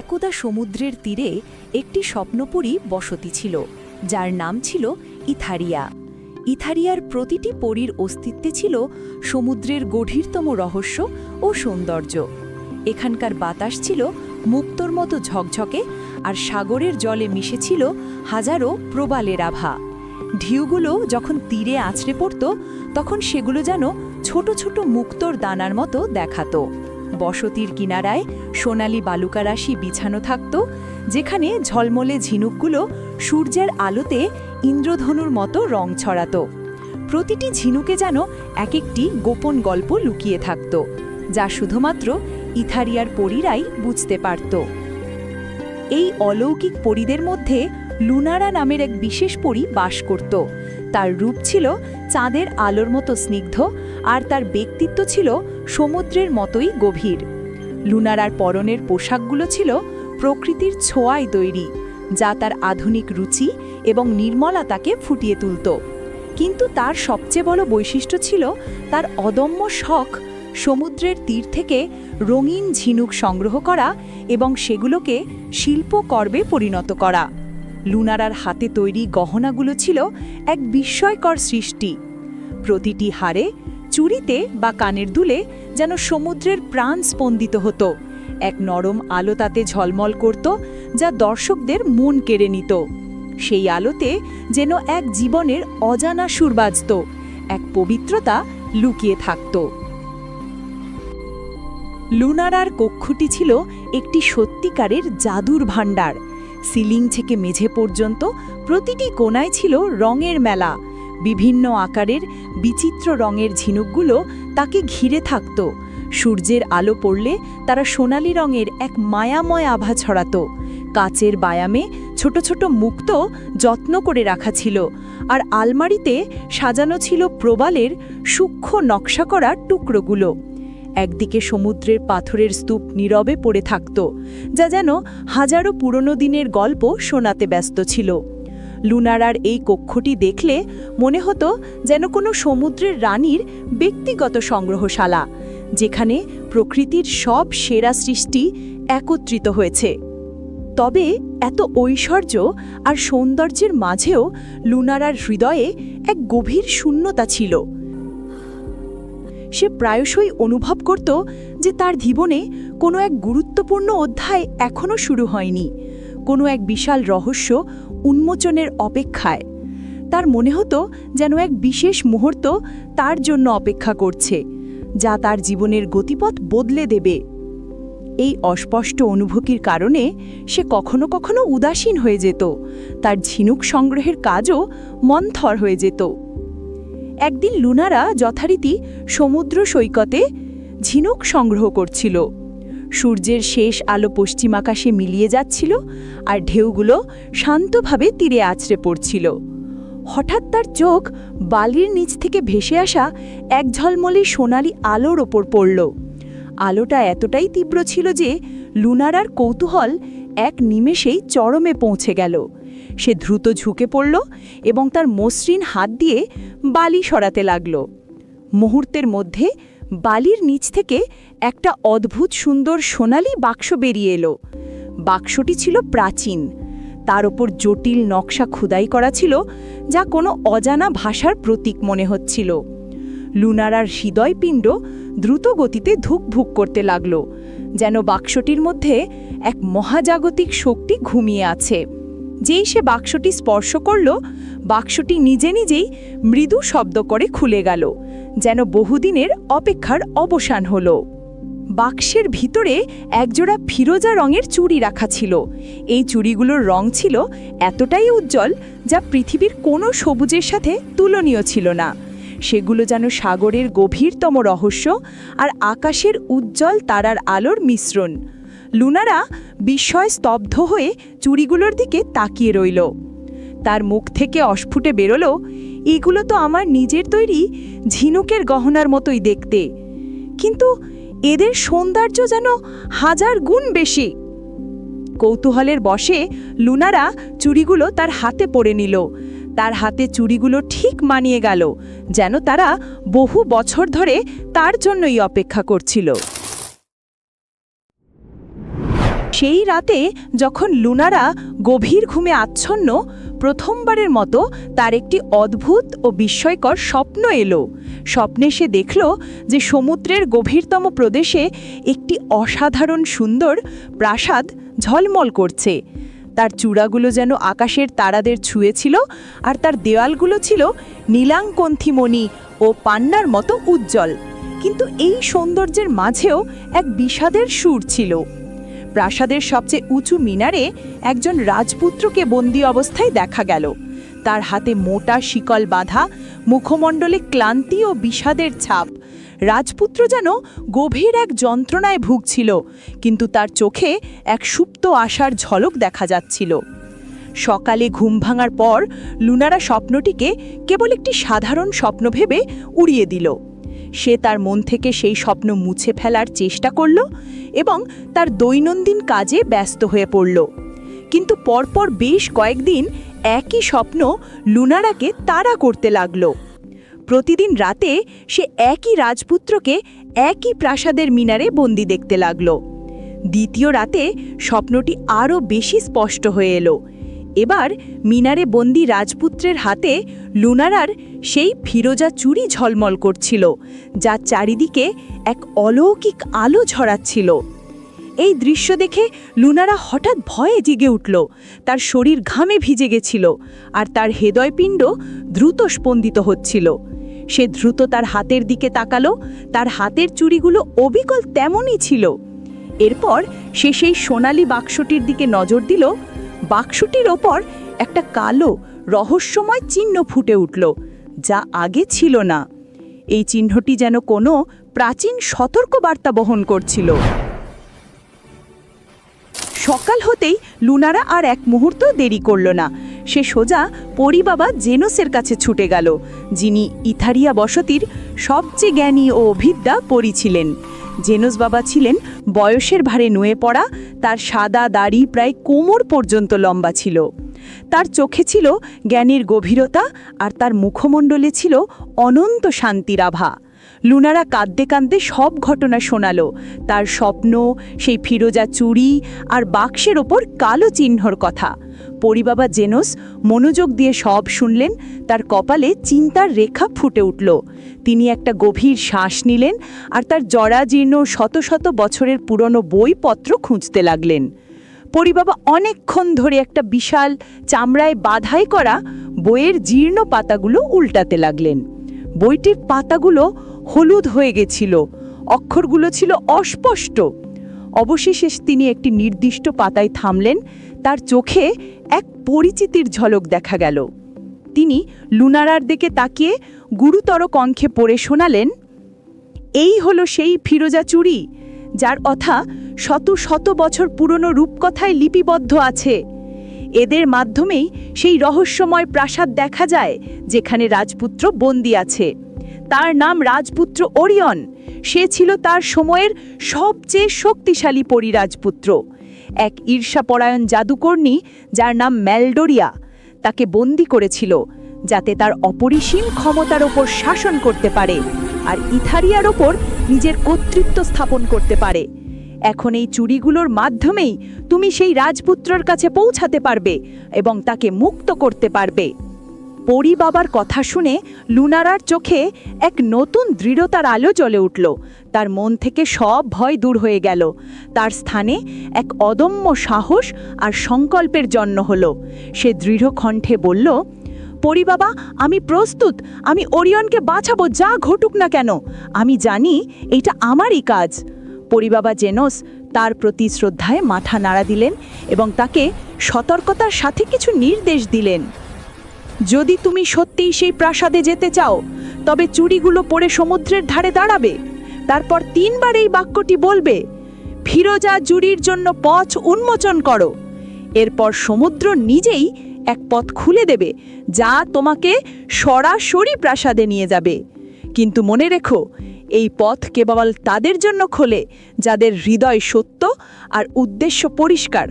একদা সমুদ্রের তীরে একটি স্বপ্নপুরী বসতি ছিল, যার নাম ছিল ইথারিয়া। ইথারিয়ার প্রতিটি পরীর অস্তিত্বে ছিল সমুদ্রের গভীরতম রহস্য ও সৌন্দর্য। এখানকার বাতাস ছিল মুক্তোর মতো ঝকঝকে, আর সাগরের জলে মিশেছিল হাজারো প্রবালের আভা। ঢেউগুলো যখন তীরে আছড়ে পড়ত, তখন সেগুলো যেন ছোট ছোট মুক্তোর দানার মতো দেখাতো। বসতির কিনারায় সোনালি বালুকারাশি বিছানো থাকত, যেখানে ঝলমলে ঝিনুকগুলো সূর্যের আলোতে ইন্দ্রধনুর মতো রং ছড়াতো। প্রতিটি ঝিনুকে যেন এক একটি গোপন গল্প লুকিয়ে থাকত, যা শুধুমাত্র ইথারিয়ার পরীরাই বুঝতে পারত। এই অলৌকিক পরীদের মধ্যে লুনারা নামের এক বিশেষ পরী বাস করত। তার রূপ ছিল চাঁদের আলোর মতো স্নিগ্ধ, আর তার ব্যক্তিত্ব ছিল সমুদ্রের মতোই গভীর। লুনারার পরনের পোশাকগুলো ছিল প্রকৃতির ছোঁয়ায় তৈরি, যা তার আধুনিক রুচি এবং নির্মলতাকে ফুটিয়ে তুলত। কিন্তু তার সবচেয়ে বড় বৈশিষ্ট্য ছিল তার অদম্য শখ সমুদ্রের তীর থেকে রঙিন ঝিনুক সংগ্রহ করা এবং সেগুলোকে শিল্পকর্মে পরিণত করা। লুনারার হাতে তৈরি গহনাগুলো ছিল এক বিস্ময়কর সৃষ্টি। প্রতিটি হাড়ে, চুড়িতে বা কানের দুলে যেন সমুদ্রের প্রাণ স্পন্দিত হতো। এক নরম আলো তাতে ঝলমল করত, যা দর্শকদের মন কেড়ে নিত। সেই আলোতে যেন এক জীবনের অজানা সুর বাজত, এক পবিত্রতা লুকিয়ে থাকত। লুনারার কক্ষটি ছিল একটি সত্যিকারের জাদুর ভাণ্ডার। সিলিং থেকে মেঝে পর্যন্ত প্রতিটি কোণায় ছিল রঙের মেলা। বিভিন্ন আকারের বিচিত্র রঙের ঝিনুকগুলো তাকে ঘিরে থাকত। সূর্যের আলো পড়লে তারা সোনালি রঙের এক মায়াময় আভা ছড়াত। কাচের বায়ামে ছোট ছোট মুক্তো যত্ন করে রাখা ছিল, আর আলমারিতে সাজানো ছিল প্রবালের সূক্ষ্ম নকশা করা টুকরোগুলো। একদিকে সমুদ্রের পাথরের স্তূপ নীরবে পড়ে থাকত, যা যেন হাজারো পুরনো দিনের গল্প শোনাতে ব্যস্ত ছিল। লুনারার এই কক্ষটি দেখলে মনে হতো যেন কোনো সমুদ্রের রানীর ব্যক্তিগত সংগ্রহশালা, যেখানে প্রকৃতির সব সেরা সৃষ্টি একত্রিত হয়েছে। তবে এত ঐশ্বর্য আর সৌন্দর্যের মাঝেও লুনারার হৃদয়ে এক গভীর শূন্যতা ছিল। সে প্রায়শই অনুভব করত যে তার জীবনে কোনো এক গুরুত্বপূর্ণ অধ্যায় এখনও শুরু হয়নি, কোনো এক বিশাল রহস্য উন্মোচনের অপেক্ষায়। তার মনে হতো যেন এক বিশেষ মুহূর্ত তার জন্য অপেক্ষা করছে, যা তার জীবনের গতিপথ বদলে দেবে। এই অস্পষ্ট অনুভূতির কারণে সে কখনো কখনো উদাসীন হয়ে যেত, তার ঝিনুক সংগ্রহের কাজও মন্থর হয়ে যেত। একদিন লুনারা যথারীতি সমুদ্র সৈকতে ঝিনুক সংগ্রহ করছিল। সূর্যের শেষ আলো পশ্চিম আকাশে মিলিয়ে যাচ্ছিল, আর ঢেউগুলো শান্তভাবে তীরে আছড়ে পড়ছিল। হঠাৎ তার চোখ বালির নিচ থেকে ভেসে আসা এক ঝলমলে সোনালি আলোর ওপর পড়ল। আলোটা এতটাই তীব্র ছিল যে লুনারার কৌতূহল এক নিমেষেই চরমে পৌঁছে গেল। সে দ্রুত ঝুঁকে পড়ল এবং তার মসৃণ হাত দিয়ে বালি সরাতে লাগল। মুহূর্তের মধ্যে বালির নিচ থেকে একটা অদ্ভুত সুন্দর সোনালি বাক্স বেরিয়ে এলো। বাক্সটি ছিল প্রাচীন, তার ওপর জটিল নকশা খোদাই করা ছিল, যা কোনো অজানা ভাষার প্রতীক মনে হচ্ছিল। লুনারার হৃদয়পিণ্ড দ্রুত গতিতে ধুকভুক করতে লাগল, যেন বাক্সটির মধ্যে এক মহাজাগতিক শক্তি ঘুমিয়ে আছে। যেই সে বাক্সটি স্পর্শ করল, বাক্সটি নিজে নিজেই মৃদু শব্দ করে খুলে গেল, যেন বহুদিনের অপেক্ষার অবসান হল। বাক্সের ভিতরে একজোড়া ফিরোজা রঙের চুড়ি রাখা ছিল। এই চুড়িগুলোর রং ছিল এতটাই উজ্জ্বল, যা পৃথিবীর কোনো সবুজের সাথে তুলনীয় ছিল না। সেগুলো যেন সাগরের গভীরতম রহস্য আর আকাশের উজ্জ্বল তারার আলোর মিশ্রণ। লুনারা বিস্ময়ে স্তব্ধ হয়ে চুড়িগুলোর দিকে তাকিয়ে রইল। তার মুখ থেকে অস্ফুটে বেরোলো, এগুলো তো আমার নিজের তৈরি ঝিনুকের গহনার মতোই দেখতে, কিন্তু এদের সৌন্দর্য যেন হাজার গুণ বেশি। কৌতূহলের বশে লুনারা চুড়িগুলো তার হাতে পরে নিল। তার হাতে চুড়িগুলো ঠিক মানিয়ে গেল, যেন তারা বহু বছর ধরে তার জন্যই অপেক্ষা করছিল। সেই রাতে যখন লুনারা গভীর ঘুমে আচ্ছন্ন, প্রথমবারের মতো তার একটি অদ্ভুত ও বিস্ময়কর স্বপ্ন এলো। স্বপ্নে সে দেখল যে সমুদ্রের গভীরতম প্রদেশে একটি অসাধারণ সুন্দর প্রাসাদ ঝলমল করছে। তার চূড়াগুলো যেন আকাশের তারাদের ছুঁয়েছিল, আর তার দেওয়ালগুলো ছিল নীলাঙ্কন্থিমণি ও পান্নার মতো উজ্জ্বল। কিন্তু এই সৌন্দর্যের মাঝেও এক বিষাদের সুর ছিল। প্রাসাদের সবচেয়ে উঁচু মিনারে একজন রাজপুত্রকে বন্দী অবস্থায় দেখা গেল। তার হাতে মোটা শিকল বাঁধা, মুখমণ্ডলে ক্লান্তি ও বিষাদের ছাপ। রাজপুত্র যেন গভীর এক যন্ত্রণায় ভুগছিল, কিন্তু তার চোখে এক সুপ্ত আশার ঝলক দেখা যাচ্ছিল। সকালে ঘুম ভাঙার পর লুনারা স্বপ্নটিকে কেবল একটি সাধারণ স্বপ্ন ভেবে উড়িয়ে দিল। সে তার মন থেকে সেই স্বপ্ন মুছে ফেলার চেষ্টা করল এবং তার দৈনন্দিন কাজে ব্যস্ত হয়ে পড়ল। কিন্তু পরপর বেশ কয়েকদিন একই স্বপ্ন লুনারাকে তাড়া করতে লাগল। প্রতিদিন রাতে সে একই রাজপুত্রকে একই প্রাসাদের মিনারে বন্দি দেখতে লাগল। দ্বিতীয় রাতে স্বপ্নটি আরও বেশি স্পষ্ট হয়ে এলো। এবার মিনারে বন্দি রাজপুত্রের হাতে লুনারার সেই ফিরোজা চুড়ি ঝলমল করছিল, যা চারিদিকে এক অলৌকিক আলো ছড়াচ্ছিল। এই দৃশ্য দেখে লুনারা হঠাৎ ভয়ে জেগে উঠল। তার শরীর ঘামে ভিজে গেছিল, আর তার হৃদয়পিণ্ড দ্রুত স্পন্দিত হচ্ছিল। সে দ্রুত তার হাতের দিকে তাকালো। তার হাতের চুড়িগুলো অবিকল তেমনই ছিল। এরপর সে সেই সোনালি বাক্সটির দিকে নজর দিল। বাক্সটির ওপর একটা কালো রহস্যময় চিহ্ন ফুটে উঠল, যা আগে ছিল না। এই চিহ্নটি যেন কোনো প্রাচীন সতর্কবার্তা বহন করছিল। সকাল হতেই লুনারা আর এক মুহূর্ত দেরি করল না। সে সোজা পরিবাবা জেনোসের কাছে ছুটে গেল, যিনি ইথারিয়া বসতির সবচেয়ে জ্ঞানী ও অভিজ্ঞ পরী ছিলেন। জেনোস বাবা ছিলেন বয়সের ভারে নুয়ে পড়া। তার সাদা দাড়ি প্রায় কোমর পর্যন্ত লম্বা ছিল। তার চোখে ছিল জ্ঞানীর গভীরতা, আর তার মুখমণ্ডলে ছিল অনন্ত শান্তির আভা। লুনারা কাঁদতে কাঁদতে সব ঘটনা শোনালো, তার স্বপ্ন, সেই ফিরোজা চুড়ি আর বাক্সের ওপর কালো চিহ্নর কথা। পরিবাবা জেনোস মনোযোগ দিয়ে সব শুনলেন। তার কপালে চিন্তার রেখা ফুটে উঠল। তিনি একটা গভীর শ্বাস নিলেন, আর তার জরাজীর্ণ শত শত বছরের পুরনো বইপত্র খুঁজতে লাগলেন। পরিবাবা অনেকক্ষণ ধরে একটা বিশাল চামড়ায় বাঁধাই করা বইয়ের জীর্ণ পাতাগুলো উল্টাতে লাগলেন। বইটির পাতাগুলো হলুদ হয়ে গেছিল, অক্ষরগুলো ছিল অস্পষ্ট। অবশেষে তিনি একটি নির্দিষ্ট পাতায় থামলেন। তার চোখে এক পরিচিতির ঝলক দেখা গেল। তিনি লুনারার দিকে তাকিয়ে গুরুতর কণ্ঠে পড়ে শোনালেন, এই হলো সেই ফিরোজা চুড়ি, যার কথা শত শত বছর পুরনো রূপকথায় লিপিবদ্ধ আছে। এদের মাধ্যমেই সেই রহস্যময় প্রাসাদ দেখা যায়, যেখানে রাজপুত্র বন্দী আছে। তার নাম রাজপুত্র ওরিয়ন। সে ছিল তার সময়ের সবচেয়ে শক্তিশালী পরিরাজপুত্র। এক ঈর্ষাপরায়ণ জাদুকর্ণী, যার নাম ম্যালডোরিয়া, তাকে বন্দী করেছিল, যাতে তার অপরিসীম ক্ষমতার ওপর শাসন করতে পারে আর ইথারিয়ার ওপর নিজের কর্তৃত্ব স্থাপন করতে পারে। এখন এই চুড়িগুলোর মাধ্যমেই তুমি সেই রাজপুত্রের কাছে পৌঁছাতে পারবে এবং তাকে মুক্ত করতে পারবে। পরিবাবার কথা শুনে লুনারার চোখে এক নতুন দৃঢ়তার আলো জ্বলে উঠল। তার মন থেকে সব ভয় দূর হয়ে গেল। তার স্থানে এক অদম্য সাহস আর সংকল্পের জন্ম হলো। সে দৃঢ় কণ্ঠে বলল, পরিবাবা, আমি প্রস্তুত। আমি ওরিয়নকে বাঁচাবো, যা ঘটুক না কেন। আমি জানি এটা আমারই কাজ। পরিবাবা জেনোস তার প্রতি শ্রদ্ধায় মাথা নাড়া দিলেন এবং তাকে সতর্কতার সাথে কিছু নির্দেশ দিলেন। যদি তুমি সত্যিই সেই প্রাসাদে যেতে চাও, তবে চুড়িগুলো পরে সমুদ্রের ধারে দাঁড়াবে। তারপর 3 বার এই বাক্যটি বলবে, ফিরোজা চুড়ির জন্য পথ উন্মোচন করো। এরপর সমুদ্র নিজেই এক পথ খুলে দেবে, যা তোমাকে সরাসরি প্রাসাদে নিয়ে যাবে। কিন্তু মনে রেখো, এই পথ কেবল তাদের জন্য খোলে যাদের হৃদয় সত্য আর উদ্দেশ্য পরিষ্কার।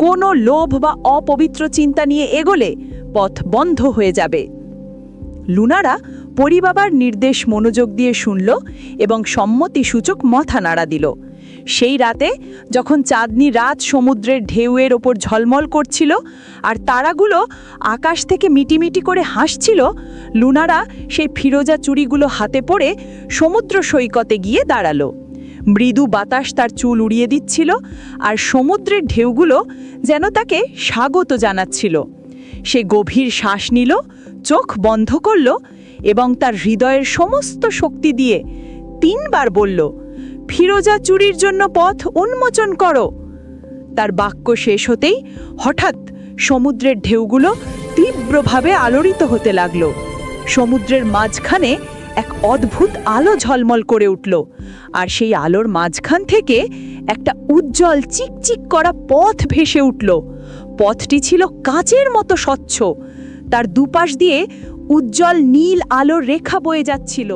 কোনো লোভ বা অপবিত্র চিন্তা নিয়ে এগোলে পথ বন্ধ হয়ে যাবে। লুনারা পরিবাবার নির্দেশ মনোযোগ দিয়ে শুনল এবং সম্মতিসূচক মাথা নাড়া দিল। সেই রাতে যখন চাঁদনি রাত সমুদ্রের ঢেউয়ের ওপর ঝলমল করছিল আর তারাগুলো আকাশ থেকে মিটিমিটি করে হাসছিল, লুনারা সেই ফিরোজা চুড়িগুলো হাতে পড়ে সমুদ্র সৈকতে গিয়ে দাঁড়ালো। মৃদু বাতাস তার চুল উড়িয়ে দিচ্ছিল আর সমুদ্রের ঢেউগুলো যেন তাকে স্বাগত জানাচ্ছিল। সে গভীর শ্বাস নিল, চোখ বন্ধ করল এবং তার হৃদয়ের সমস্ত শক্তি দিয়ে 3 বার বলল, ফিরোজা চুরির জন্য পথ উন্মোচন করো। তার বাক্য শেষ হতেই হঠাৎ সমুদ্রের ঢেউগুলো তীব্রভাবে আলোড়িত হতে লাগল। সমুদ্রের মাঝখানে এক অদ্ভুত আলো ঝলমল করে উঠল আর সেই আলোর মাঝখান থেকে একটা উজ্জ্বল চিকচিক করা পথ ভেসে উঠল। পথটি ছিল কাচের মতো স্বচ্ছ, তার দুপাশ দিয়ে উজ্জ্বল নীল আলোর রেখা বয়ে যাচ্ছিল।